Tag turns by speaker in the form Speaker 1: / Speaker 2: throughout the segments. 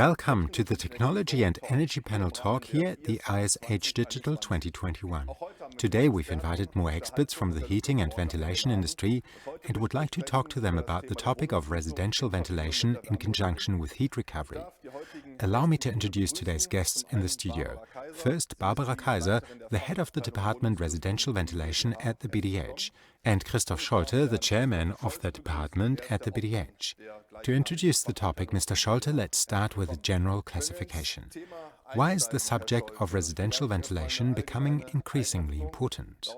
Speaker 1: Welcome to the Technology and Energy Panel talk here at the ISH Digital 2021. Today we've invited more experts from the heating and ventilation industry and would like to talk to them about the topic of residential ventilation in conjunction with heat recovery. Allow me to introduce today's guests in the studio. First, Barbara Kaiser, the head of the Department Residential Ventilation at the BDH, and Christoph Scholte, the chairman of the department at the BDH. To introduce the topic, Mr. Scholte, let's start with a general classification. Why is the subject of residential ventilation becoming increasingly important?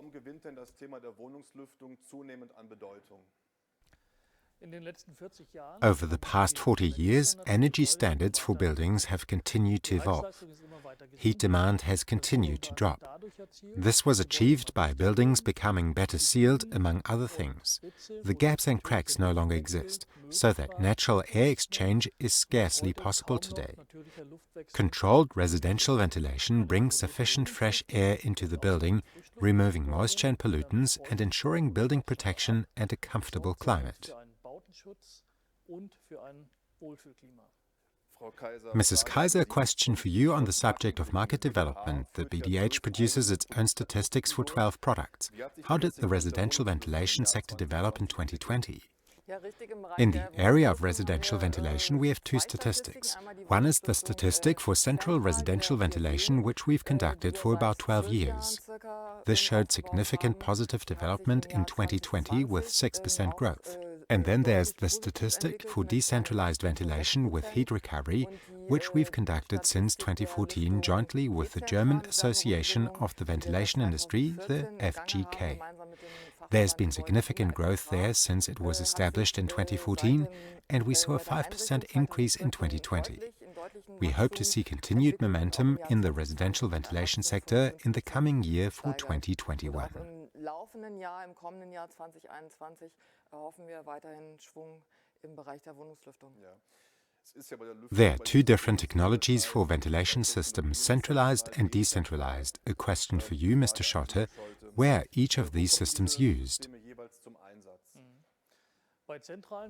Speaker 1: Over the past 40 years, energy standards for buildings have continued to evolve. Heat demand has continued to drop. This was achieved by buildings becoming better sealed, among other things. The gaps and cracks no longer exist, so that natural air exchange is scarcely possible today. Controlled residential ventilation brings sufficient fresh air into the building, removing moisture and pollutants and ensuring building protection and a comfortable climate. Mrs. Kaiser, a question for you on the subject of market development. The BDH produces its own statistics for 12 products. How did the residential ventilation sector develop in 2020? In the area of residential ventilation, we have two statistics. One is the statistic for central residential ventilation, which we've conducted for about 12 years. This showed significant positive development in 2020 with 6% growth. And then there's the statistic for decentralized ventilation with heat recovery, which we've conducted since 2014 jointly with the German Association of the Ventilation Industry, the FGK. There's been significant growth there since it was established in 2014, and we saw a 5% increase in 2020. We hope to see continued momentum in the residential ventilation sector in the coming year for 2021. There are two different technologies for ventilation systems, centralized and decentralized. A question for you, Mr. Scholte. Where are each of these systems used?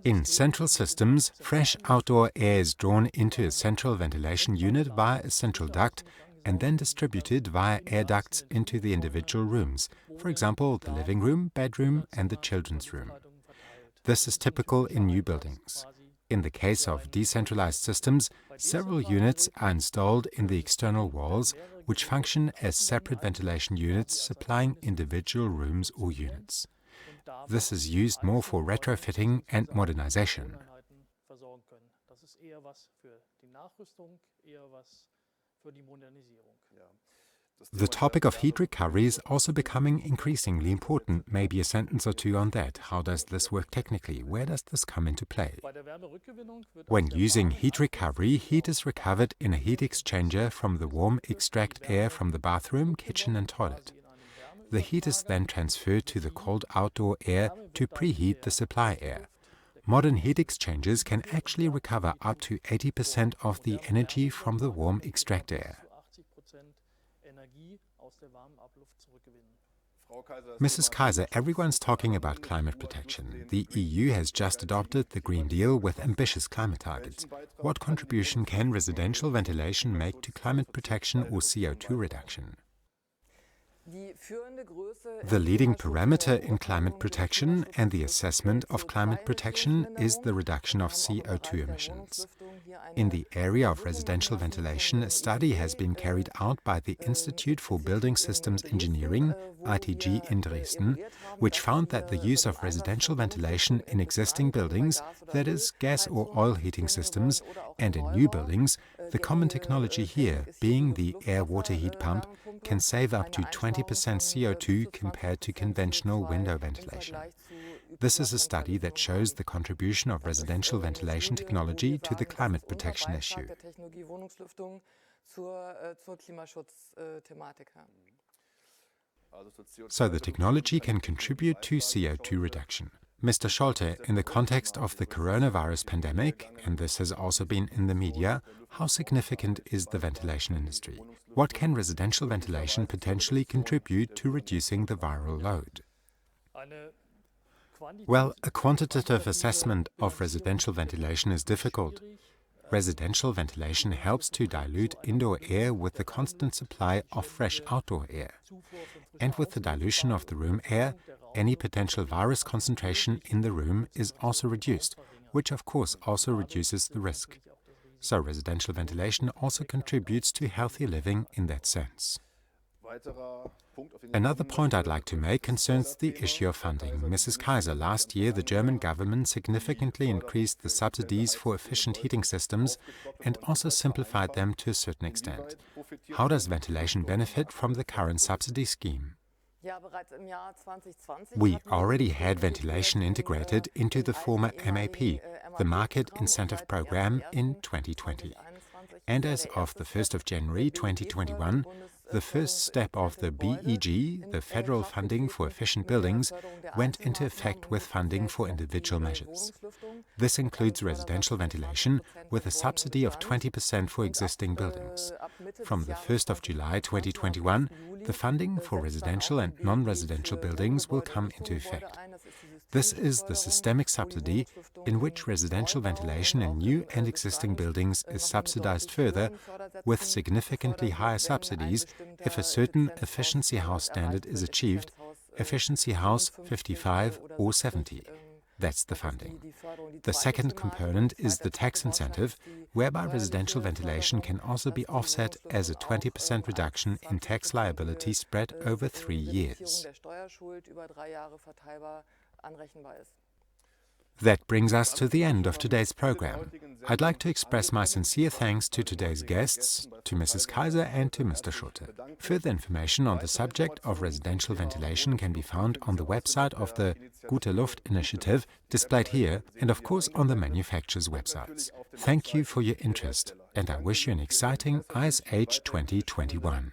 Speaker 1: In central systems, fresh outdoor air is drawn into a central ventilation unit via a central duct and then distributed via air ducts into the individual rooms, for example, the living room, bedroom, and the children's room. This is typical in new buildings. In the case of decentralized systems, several units are installed in the external walls, which function as separate ventilation units supplying individual rooms or units. This is used more for retrofitting and modernization. The topic of heat recovery is also becoming increasingly important. Maybe a sentence or two on that. How does this work technically? Where does this come into play? When using heat recovery, heat is recovered in a heat exchanger from the warm extract air from the bathroom, kitchen and toilet. The heat is then transferred to the cold outdoor air to preheat the supply air. Modern heat exchangers can actually recover up to 80% of the energy from the warm extract air. Mrs. Kaiser, everyone's talking about climate protection. The EU has just adopted the Green Deal with ambitious climate targets. What contribution can residential ventilation make to climate protection or CO2 reduction? The leading parameter in climate protection and the assessment of climate protection is the reduction of CO2 emissions. In the area of residential ventilation, a study has been carried out by the Institute for Building Systems Engineering, ITG in Dresden, which found that the use of residential ventilation in existing buildings, that is, gas or oil heating systems, and in new buildings, the common technology here, being the air-water heat pump, can save up to 20% CO2 compared to conventional window ventilation. This is a study that shows the contribution of residential ventilation technology to the climate protection issue. So the technology can contribute to CO2 reduction. Mr. Scholte, in the context of the coronavirus pandemic, and this has also been in the media, how significant is the ventilation industry? What can residential ventilation potentially contribute to reducing the viral load? Well, a quantitative assessment of residential ventilation is difficult. residential ventilation helps to dilute indoor air with the constant supply of fresh outdoor air. And with the dilution of the room air, any potential virus concentration in the room is also reduced, which of course also reduces the risk. So residential ventilation also contributes to healthy living in that sense. Another point I'd like to make concerns the issue of funding. Mrs. Kaiser, last year the German government significantly increased the subsidies for efficient heating systems and also simplified them to a certain extent. How does ventilation benefit from the current subsidy scheme? We already had ventilation integrated into the former MAP, the Market Incentive Program, in 2020. And as of the 1st of January 2021, the first step of the BEG, the Federal Funding for Efficient Buildings, went into effect with funding for individual measures. This includes residential ventilation with a subsidy of 20% for existing buildings. From the 1st of July 2021, the funding for residential and non-residential buildings will come into effect. This is the systemic subsidy in which residential ventilation in new and existing buildings is subsidized further with significantly higher subsidies if a certain efficiency house standard is achieved, efficiency house 55 or 70. That's the funding. The second component is the tax incentive, whereby residential ventilation can also be offset as a 20% reduction in tax liability spread over 3 years. That brings us to the end of today's program. I'd like to express my sincere thanks to today's guests, to Mrs. Kaiser and to Mr. Scholte. Further information on the subject of residential ventilation can be found on the website of the Gute Luft initiative, displayed here, and of course on the manufacturers' websites. Thank you for your interest, and I wish you an exciting ISH 2021.